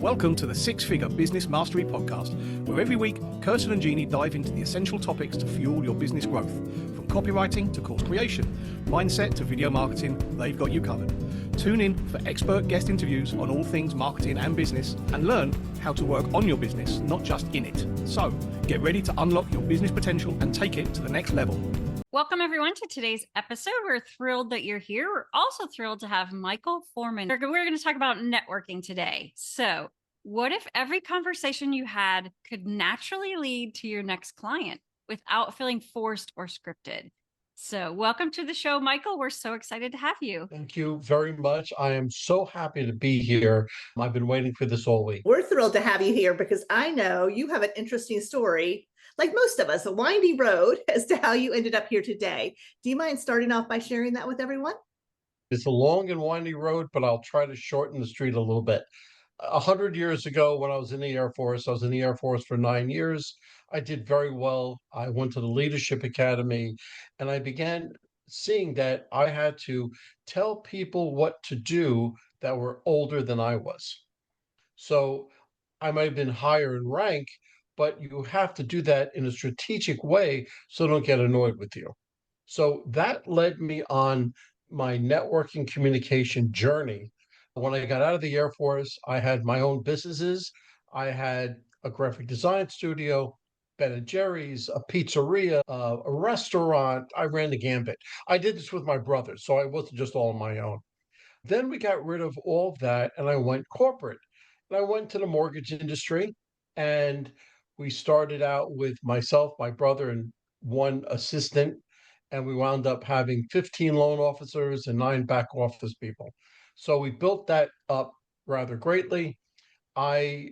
Welcome to the Six Figure Business Mastery Podcast, where every week, Kirsten and Jeanne dive into the essential topics to fuel your business growth. From copywriting to course creation, mindset to video marketing, they've got you covered. Tune in for expert guest interviews on all things marketing and business, and learn how to work on your business, not just in it. So, get ready to unlock your business potential and take it to the next level. Welcome, everyone, to today's episode. We're thrilled that you're here. We're also thrilled to have Michael Forman. We're going to talk about networking today. So what if every conversation you had could naturally lead to your next client without feeling forced or scripted? So welcome to the show, Michael. We're so excited to have you. Thank you very much. I am so happy to be here. I've been waiting for this all week. We're thrilled to have you here because I know you have an interesting story, like most of us, a windy road as to how you ended up here today. Do you mind starting off by sharing that with everyone? It's a long and windy road, but I'll try to shorten the street a little bit. 100 years ago, when I was in the Air Force, I was in the Air Force for 9 years. I did very well. I went to the Leadership Academy, and I began seeing that I had to tell people what to do that were older than I was. So I might have been higher in rank, but you have to do that in a strategic way so they don't get annoyed with you. So that led me on my networking communication journey. When I got out of the Air Force, I had my own businesses. I had a graphic design studio, Ben and Jerry's, a pizzeria, a restaurant. I ran the gambit. I did this with my brother, so I wasn't just all on my own. Then we got rid of all of that and I went corporate. And I went to the mortgage industry and we started out with myself, my brother, and one assistant. And we wound up having 15 loan officers and 9 back office people. So we built that up rather greatly. I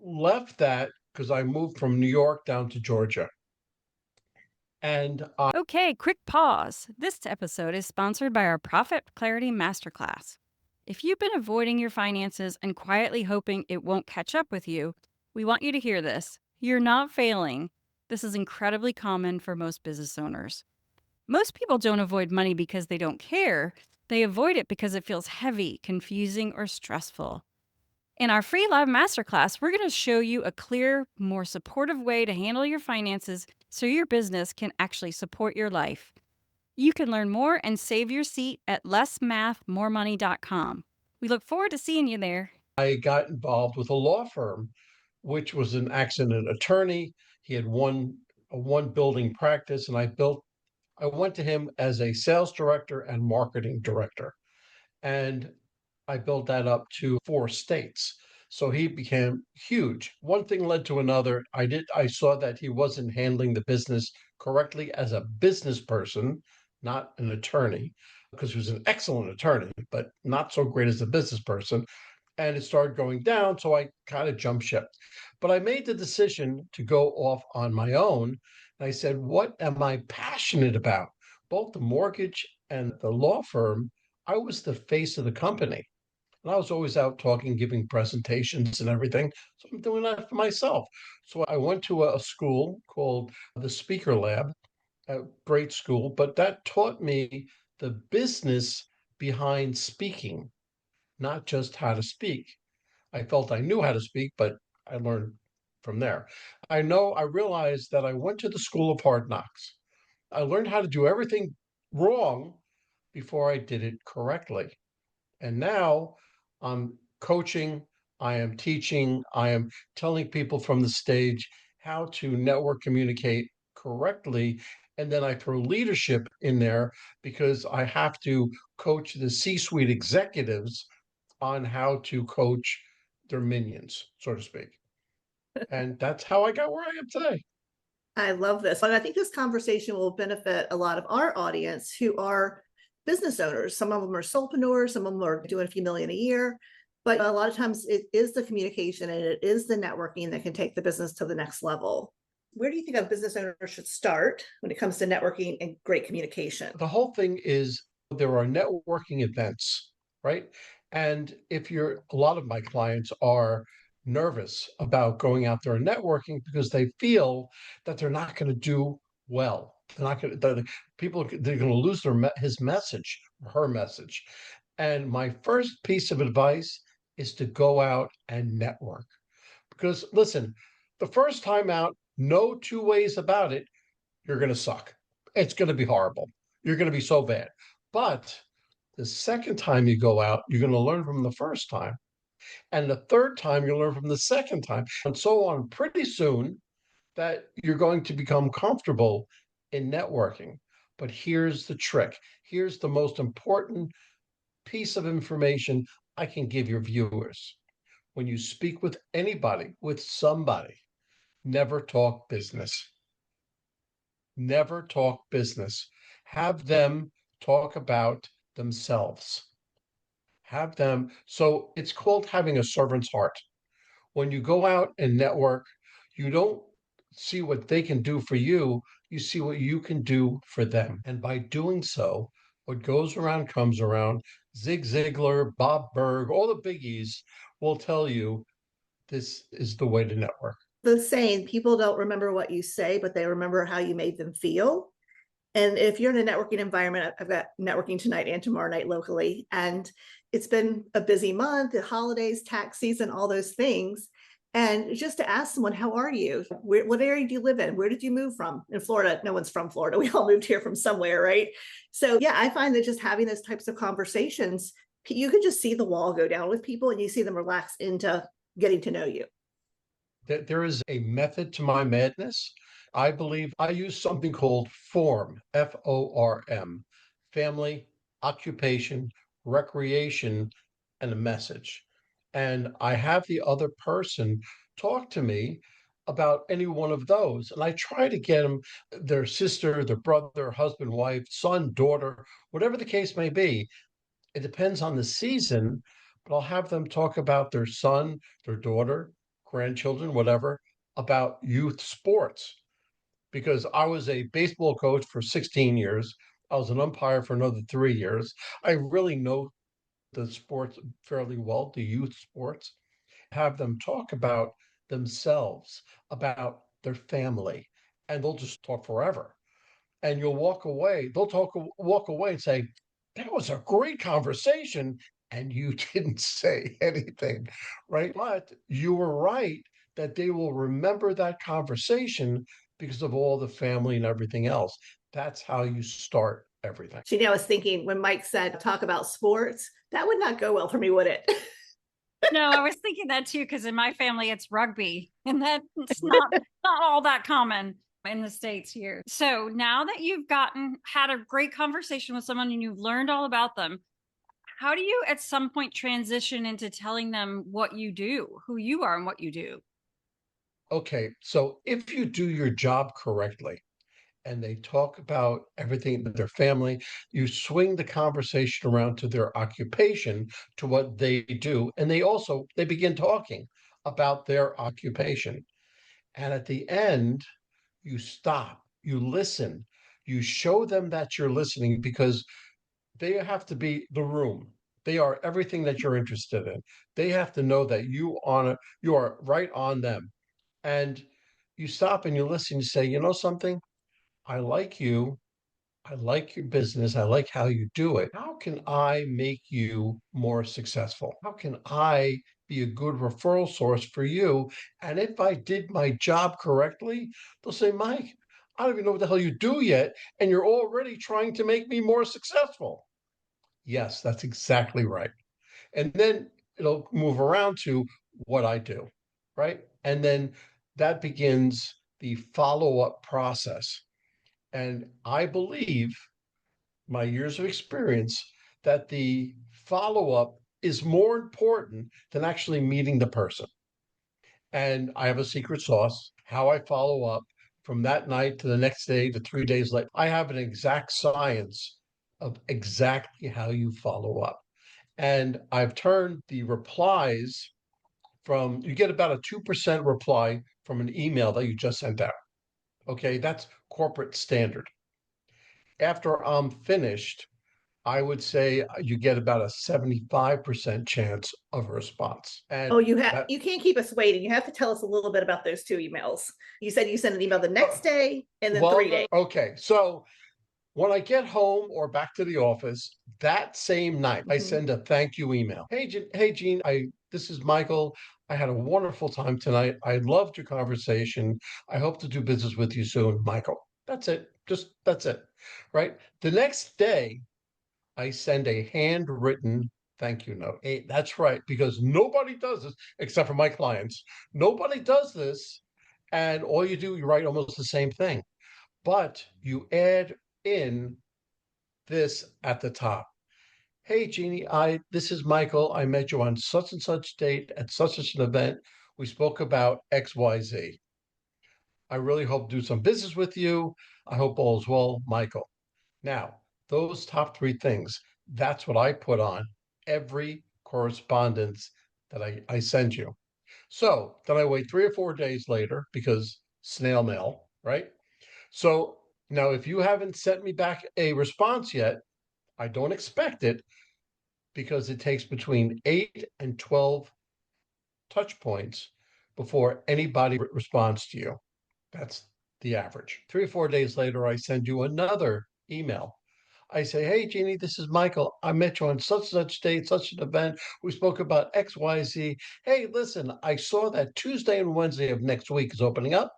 left that because I moved from New York down to Georgia. And Okay, quick pause. This episode is sponsored by our Profit Clarity Masterclass. If you've been avoiding your finances and quietly hoping it won't catch up with you, we want you to hear this. You're not failing. This is incredibly common for most business owners. Most people don't avoid money because they don't care. They avoid it because it feels heavy, confusing, or stressful. In our free live masterclass, we're going to show you a clear, more supportive way to handle your finances so your business can actually support your life. You can learn more and save your seat at lessmathmoremoney.com. We look forward to seeing you there. I got involved with a law firm, which was an accident attorney. He had a one building practice, and I went to him as a sales director and marketing director. And I built that up to 4 states. So he became huge. One thing led to another. I saw that he wasn't handling the business correctly as a business person, not an attorney, because he was an excellent attorney, but not so great as a business person. And it started going down. So I kind of jumped ship. But I made the decision to go off on my own. And I said, what am I passionate about? Both the mortgage and the law firm, I was the face of the company. And I was always out talking, giving presentations and everything. So I'm doing that for myself. So I went to a school called the Speaker Lab, a great school, but that taught me the business behind speaking, not just how to speak. I felt I knew how to speak, but I learned from there. I realized that I went to the school of hard knocks. I learned how to do everything wrong before I did it correctly. And now I'm coaching, I am teaching, I am telling people from the stage how to network communicate correctly. And then I throw leadership in there because I have to coach the C-suite executives on how to coach their minions, so to speak. And that's how I got where I am today. I love this. And I think this conversation will benefit a lot of our audience who are business owners. Some of them are solopreneurs, some of them are doing a few million a year. But a lot of times it is the communication and it is the networking that can take the business to the next level. Where do you think a business owner should start when it comes to networking and great communication? The whole thing is there are networking events, right? And a lot of my clients are nervous about going out there and networking because they feel that they're not going to do well. They're not going to, they're going to lose his message, her message. And my first piece of advice is to go out and network. Because listen, the first time out, no two ways about it, you're going to suck. It's going to be horrible. You're going to be so bad. But the second time you go out, you're going to learn from the first time. And the third time, you learn from the second time, and so on. Pretty soon, that you're going to become comfortable in networking. But here's the trick. Here's the most important piece of information I can give your viewers. When you speak with anybody, with somebody, never talk business. Never talk business. Have them talk about themselves. Have them. So it's called having a servant's heart. When you go out and network, you don't see what they can do for you see what you can do for them. And by doing so, what goes around comes around. Zig Ziglar, Bob Berg, all the biggies will tell you this is the way to network. The saying, people don't remember what you say, but they remember how you made them feel. And if you're in a networking environment, I've got networking tonight and tomorrow night locally, and it's been a busy month, the holidays, tax season, all those things. And just to ask someone, how are you? What area do you live in? Where did you move from? In Florida, no one's from Florida. We all moved here from somewhere, right? So yeah, I find that just having those types of conversations, you can just see the wall go down with people and you see them relax into getting to know you. There is a method to my madness. I believe I use something called FORM, FORM, family, occupation, recreation, and a message. And I have the other person talk to me about any one of those. And I try to get them their sister, their brother, husband, wife, son, daughter, whatever the case may be. It depends on the season, but I'll have them talk about their son, their daughter, grandchildren, whatever, about youth sports. Because I was a baseball coach for 16 years. I was an umpire for another 3 years. I really know the sports fairly well, the youth sports. Have them talk about themselves, about their family, and they'll just talk forever. And you'll walk away, walk away and say, that was a great conversation. And you didn't say anything, right? But you were right that they will remember that conversation because of all the family and everything else. That's how you start everything. Jeanne, I was thinking when Mike said talk about sports, that would not go well for me, would it? No, I was thinking that too, because in my family it's rugby, and that's not all that common in the States here. So now that you've had a great conversation with someone and you've learned all about them, how do you at some point transition into telling them what you do, who you are and what you do? Okay, so if you do your job correctly, and they talk about everything with their family. You swing the conversation around to their occupation, to what they do, and they begin talking about their occupation. And at the end, you stop, you listen, you show them that you're listening because they have to be the room. They are everything that you're interested in. They have to know that you are right on them. And you stop and you listen, you say, you know something? I like you. I like your business. I like how you do it. How can I make you more successful? How can I be a good referral source for you? And if I did my job correctly, they'll say, Mike, I don't even know what the hell you do yet. And you're already trying to make me more successful. Yes, that's exactly right. And then it'll move around to what I do, right? And then that begins the follow up process. And I believe my years of experience that the follow up is more important than actually meeting the person. And I have a secret sauce, how I follow up from that night to the next day to 3 days later. I have an exact science of exactly how you follow up. And I've turned the replies from, you get about a 2% reply from an email that you just sent out. Okay, that's corporate standard. After I'm finished, I would say you get about a 75% chance of a response. And Oh, that, you can't keep us waiting. You have to tell us a little bit about those two emails. You said you sent an email the next day and then 3 days. okay. So when I get home or back to the office that same night, I send a thank you email. Hey, Jeanne, this is Michael. I had a wonderful time tonight. I loved your conversation. I hope to do business with you soon, Michael. That's it. Just that's it. Right. The next day, I send a handwritten thank you note. That's right, because nobody does this except for my clients. Nobody does this. And all you do, you write almost the same thing, but you add in this at the top. Hey, Jeannie, this is Michael. I met you on such and such date at such and such an event. We spoke about XYZ. I really hope to do some business with you. I hope all is well, Michael. Now, those top three things, that's what I put on every correspondence that I send you. So then I wait 3 or 4 days later because snail mail, right? So now if you haven't sent me back a response yet, I don't expect it because it takes between 8 and 12 touch points before anybody responds to you. That's the average. 3 or 4 days later, I send you another email. I say, hey, Jeannie, this is Michael. I met you on such and such date, such an event. We spoke about XYZ. Hey, listen, I saw that Tuesday and Wednesday of next week is opening up.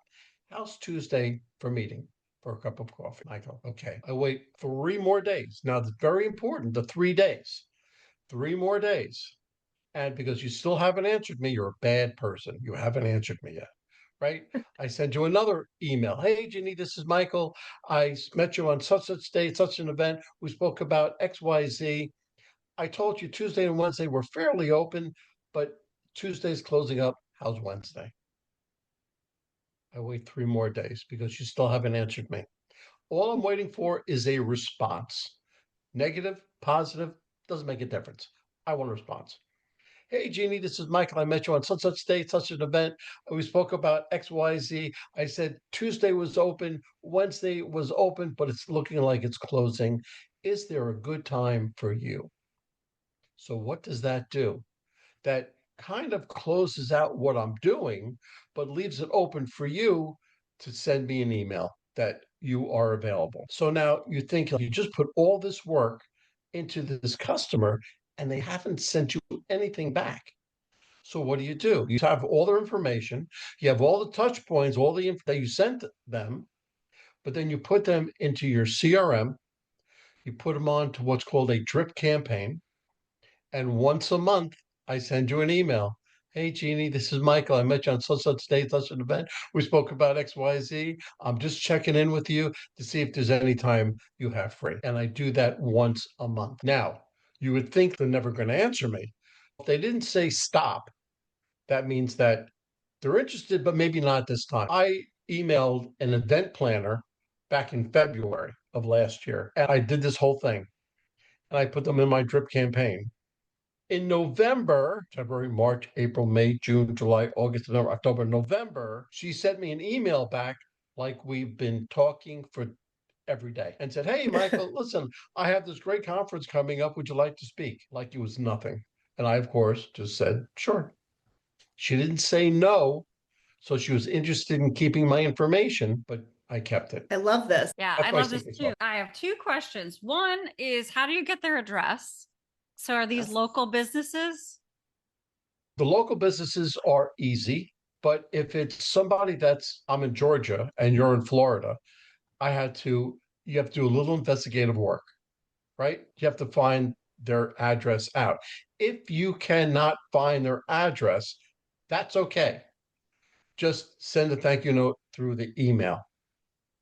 How's Tuesday for meeting for a cup of coffee? I go, okay. I wait 3 more days. Now, it's very important, the 3 days. 3 more days. And because you still haven't answered me, you're a bad person. You haven't answered me yet, right? I send you another email. Hey, Jeannie, this is Michael. I met you on such date, such an event. We spoke about XYZ. I told you Tuesday and Wednesday were fairly open, but Tuesday's closing up. How's Wednesday? I wait 3 more days because you still haven't answered me. All I'm waiting for is a response. Negative, positive, doesn't make a difference. I want a response. Hey, Jeannie, this is Michael. I met you on such date, such an event. We spoke about XYZ. I said Tuesday was open, Wednesday was open, but it's looking like it's closing. Is there a good time for you? So, what does that do? That kind of closes out what I'm doing, but leaves it open for you to send me an email that you are available. So now you think you just put all this work into this customer and they haven't sent you anything back. So what do? You have all their information, you have all the touch points, all the info that you sent them, but then you put them into your CRM, you put them on to what's called a drip campaign, and once a month I send you an email. Hey, Jeannie, this is Michael. I met you on such date, such an event. We spoke about XYZ. I'm just checking in with you to see if there's any time you have free. And I do that once a month. Now, you would think they're never going to answer me. If they didn't say stop, that means that they're interested, but maybe not this time. I emailed an event planner back in February of last year, and I did this whole thing, and I put them in my drip campaign. In November, February, March, April, May, June, July, August, September, October, November, she sent me an email back like we've been talking for every day and said, hey, Michael, listen, I have this great conference coming up. Would you like to speak? Like it was nothing. And I, of course, just said, sure. She didn't say no. So she was interested in keeping my information, but I kept it. I love this. Yeah, That's I my love this secret too. sauce. I have two questions. One is, how do you get their address? So are these Yes. local businesses? The local businesses are easy, but if it's somebody I'm in Georgia and you're in Florida, you have to do a little investigative work, right? You have to find their address out. If you cannot find their address, that's okay. Just send a thank you note through the email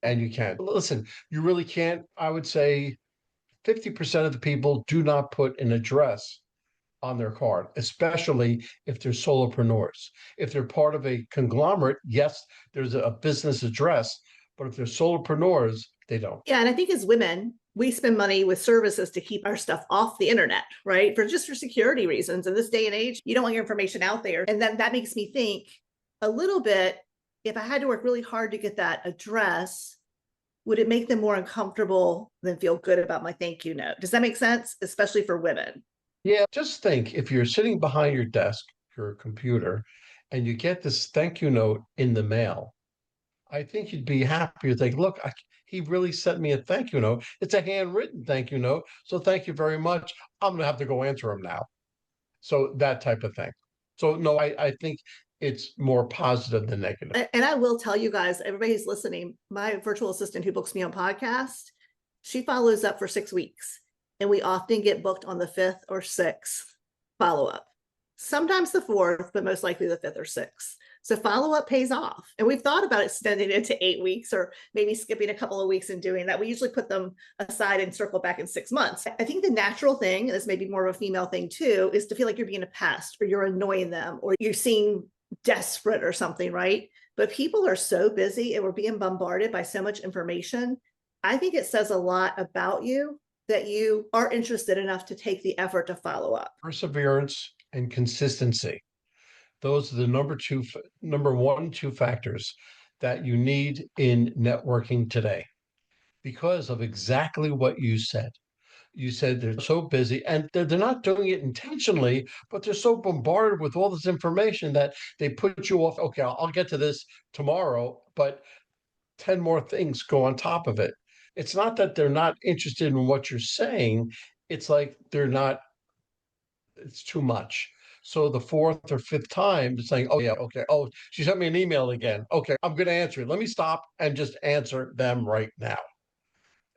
and you can. Listen, you really can't. I would say 50% of the people do not put an address on their card, especially if they're solopreneurs. If they're part of a conglomerate, yes, there's a business address, but if they're solopreneurs, they don't. Yeah. And I think as women, we spend money with services to keep our stuff off the internet, right? For security reasons. In this day and age, you don't want your information out there. And then that makes me think a little bit, if I had to work really hard to get that address, would it make them more uncomfortable than feel good about my thank you note? Does that make sense? Especially for women. Yeah, just think if you're sitting behind your desk, your computer, and you get this thank you note in the mail, I think you'd be happy. You think, look, he really sent me a thank you note. It's a handwritten thank you note. So thank you very much. I'm going to have to go answer him now. So that type of thing. So no, I think it's more positive than negative. And I will tell you guys, everybody who's listening, my virtual assistant who books me on podcast, she follows up for 6 weeks. And we often get booked on the 5th or 6th follow-up. Sometimes the 4th, but most likely the 5th or 6th. So follow-up pays off. And we've thought about extending it to 8 weeks or maybe skipping a couple of weeks and doing that. We usually put them aside and circle back in 6 months. I think the natural thing, and this may be more of a female thing too, is to feel like you're being a pest or you're annoying them or you're seeing desperate or something, right? But people are so busy and we're being bombarded by so much information. I think it says a lot about you that you are interested enough to take the effort to follow up. Perseverance and consistency. Those are the number one, two factors that you need in networking today because of exactly what you said. You said they're so busy and they're not doing it intentionally, but they're so bombarded with all this information that they put you off. Okay, I'll get to this tomorrow, but 10 more things go on top of it. It's not that they're not interested in what you're saying. It's like it's too much. So the fourth or fifth time, it's saying, oh, yeah, okay. Oh, she sent me an email again. Okay, I'm going to answer it. Let me stop and just answer them right now.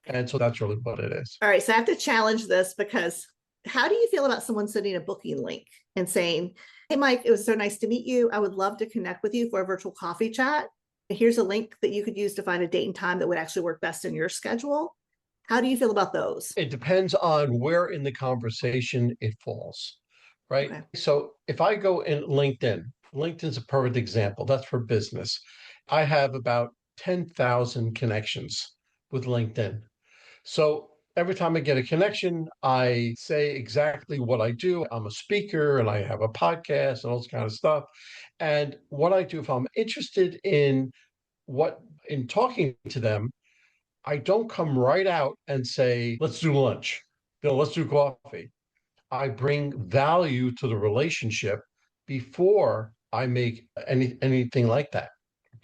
And so that's really what it is. All right. So I have to challenge this because how do you feel about someone sending a booking link and saying, hey, Mike, it was so nice to meet you. I would love to connect with you for a virtual coffee chat. Here's a link that you could use to find a date and time that would actually work best in your schedule. How do you feel about those? It depends on where in the conversation it falls, right? Okay. So if I go in LinkedIn's a perfect example. That's for business. I have about 10,000 connections with LinkedIn. So every time I get a connection, I say exactly what I do. I'm a speaker and I have a podcast and all this kind of stuff. And what I do, if I'm interested in talking to them, I don't come right out and say, let's do lunch. Let's do coffee. I bring value to the relationship before I make anything like that.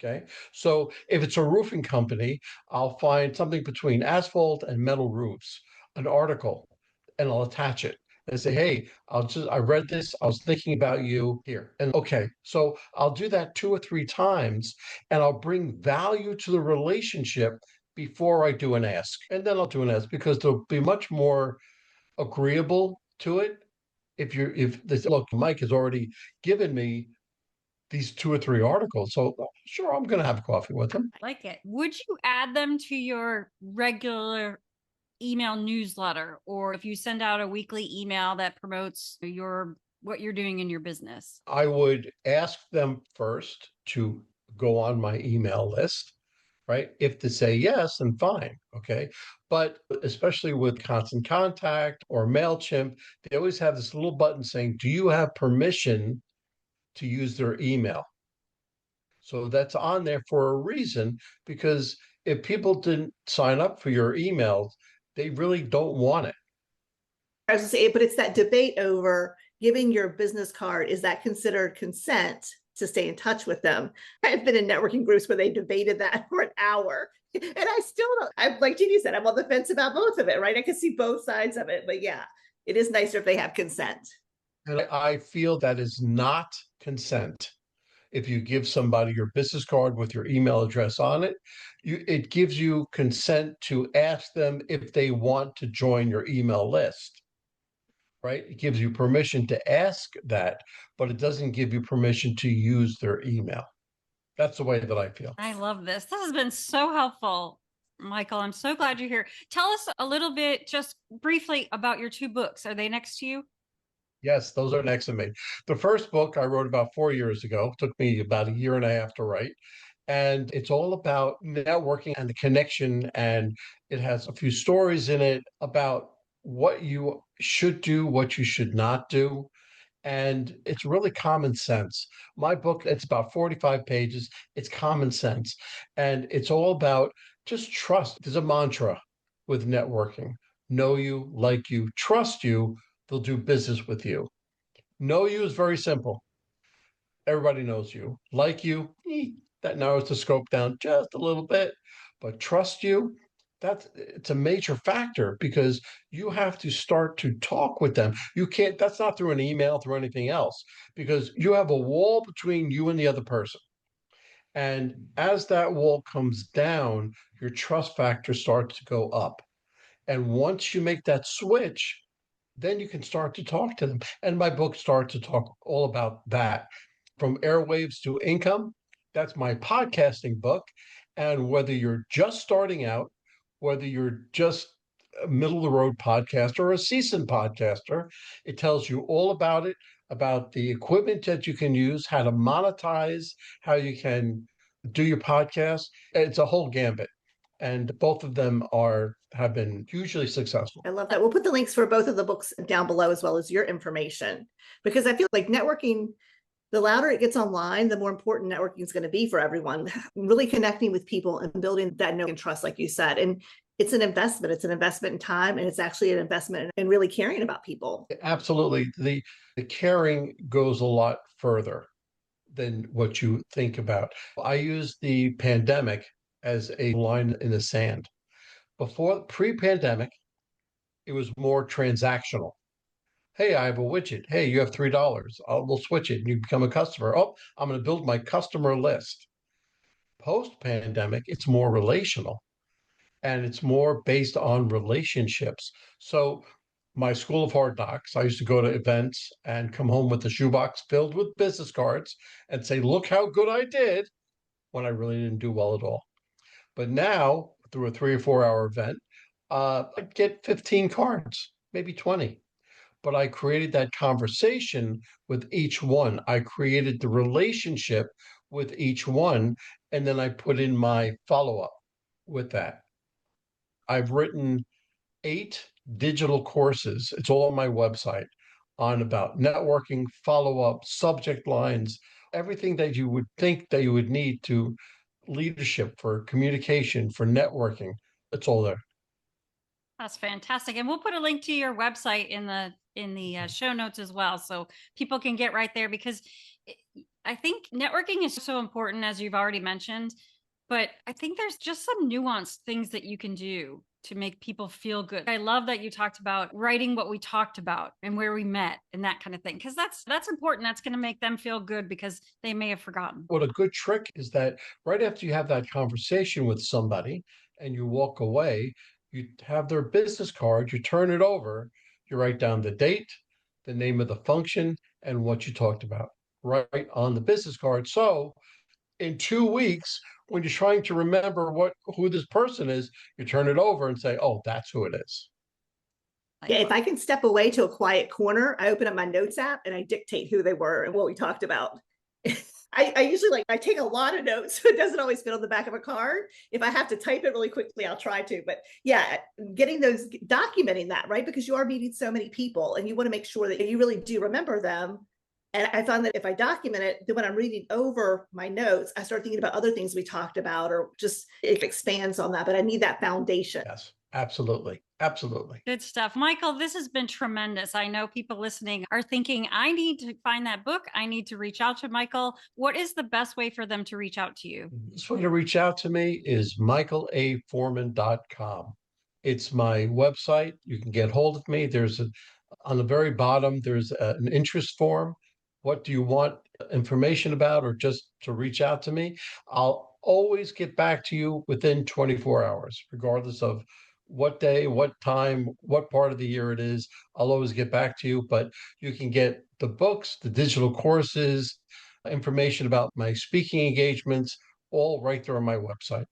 Okay. So if it's a roofing company, I'll find something between asphalt and metal roofs, an article, and I'll attach it and say, hey, I read this. I was thinking about you here. And okay. So I'll do that 2 or 3 times and I'll bring value to the relationship before I do an ask. And then I'll do an ask because they'll be much more agreeable to it. If they say, look, Mike has already given me these 2 or 3 articles. So sure, I'm going to have coffee with them. I like it. Would you add them to your regular email newsletter, or if you send out a weekly email that promotes what you're doing in your business? I would ask them first to go on my email list, right? If they say yes, then fine. Okay. But especially with Constant Contact or MailChimp, they always have this little button saying, do you have permission to use their email? So that's on there for a reason, because if people didn't sign up for your emails, they really don't want it. I was going to say, but it's that debate over giving your business card. Is that considered consent to stay in touch with them? I've been in networking groups where they debated that for an hour. And I still don't, like Jeanne said, I'm on the fence about both of it, right? I can see both sides of it, but yeah, it is nicer if they have consent. And I feel that is not consent. If you give somebody your business card with your email address on it, it gives you consent to ask them if they want to join your email list, right? It gives you permission to ask that, but it doesn't give you permission to use their email. That's the way that I feel. I love this. This has been so helpful, Michael. I'm so glad you're here. Tell us a little bit, just briefly, about your 2 books. Are they next to you? Yes, those are next to me. The first book I wrote about 4 years ago, took me about a year and a half to write. And it's all about networking and the connection. And it has a few stories in it about what you should do, what you should not do. And it's really common sense. My book, it's about 45 pages. It's common sense. And it's all about just trust. There's a mantra with networking: know you, like you, trust you, they'll do business with you. Know you is very simple. Everybody knows you. Like you, that narrows the scope down just a little bit. But trust you, it's a major factor because you have to start to talk with them. You can't, that's not through an email, through anything else, because you have a wall between you and the other person. And as that wall comes down, your trust factor starts to go up. And once you make that switch, then you can start to talk to them. And my book starts to talk all about that, from airwaves to income. That's my podcasting book. And whether you're just starting out, whether you're just a middle of the road podcaster or a seasoned podcaster, it tells you all about it, about the equipment that you can use, how to monetize, how you can do your podcast. It's a whole gambit. And both of them have been hugely successful. I love that. We'll put the links for both of the books down below, as well as your information, because I feel like networking, the louder it gets online, the more important networking is going to be for everyone. Really connecting with people and building that know and trust, like you said. And it's an investment. It's an investment in time, and it's actually an investment in really caring about people. Absolutely. The caring goes a lot further than what you think about. I use the pandemic as a line in the sand. Pre-pandemic, it was more transactional. Hey, I have a widget. Hey, you have $3. We'll switch it and you become a customer. Oh, I'm going to build my customer list. Post-pandemic, it's more relational and it's more based on relationships. So my School of Hard Knocks, I used to go to events and come home with a shoebox filled with business cards and say, look how good I did, when I really didn't do well at all. But now, through a 3 or 4 hour event, I'd get 15 cards, maybe 20. But I created that conversation with each one. I created the relationship with each one, and then I put in my follow-up with that. I've written 8 digital courses. It's all on my website on about networking, follow-up, subject lines, everything that you would think that you would need to leadership, for communication, for networking. It's all there. That's fantastic. And we'll put a link to your website in the show notes as well, so people can get right there, because I think networking is so important, as you've already mentioned, but I think there's just some nuanced things that you can do to make people feel good. I love that you talked about writing what we talked about and where we met and that kind of thing, because that's important. That's going to make them feel good because they may have forgotten. What a good trick is that right after you have that conversation with somebody and you walk away, you have their business card, you turn it over, you write down the date, the name of the function, and what you talked about right on the business card. So in 2 weeks, when you're trying to remember who this person is, you turn it over and say, oh, that's who it is. Yeah, if I can step away to a quiet corner, I open up my notes app and I dictate who they were and what we talked about. I usually I take a lot of notes, so it doesn't always fit on the back of a card. If I have to type it really quickly, I'll try to. But yeah, documenting that, right? Because you are meeting so many people and you want to make sure that you really do remember them. And I found that if I document it, then when I'm reading over my notes, I start thinking about other things we talked about, or just it expands on that. But I need that foundation. Yes, absolutely. Absolutely. Good stuff. Michael, this has been tremendous. I know people listening are thinking, I need to find that book. I need to reach out to Michael. What is the best way for them to reach out to you? The best way to reach out to me is michaelaforman.com. It's my website. You can get hold of me. On the very bottom, there's an interest form. What do you want information about, or just to reach out to me? I'll always get back to you within 24 hours, regardless of what day, what time, what part of the year it is. I'll always get back to you. But you can get the books, the digital courses, information about my speaking engagements, all right there on my website.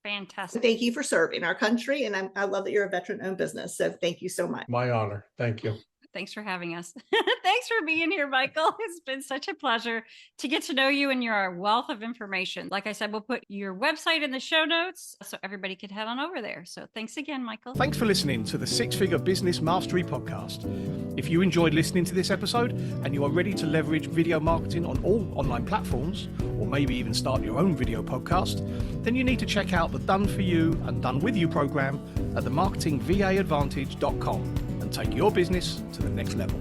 Fantastic. Thank you for serving our country. And I love that you're a veteran-owned business. So thank you so much. My honor. Thank you. Thanks for having us. Thanks for being here, Michael. It's been such a pleasure to get to know you and your wealth of information. Like I said, we'll put your website in the show notes so everybody can head on over there. So thanks again, Michael. Thanks for listening to the Six Figure Business Mastery Podcast. If you enjoyed listening to this episode and you are ready to leverage video marketing on all online platforms, or maybe even start your own video podcast, then you need to check out the Done For You and Done With You program at themarketingvaadvantage.com and take your business to the next level.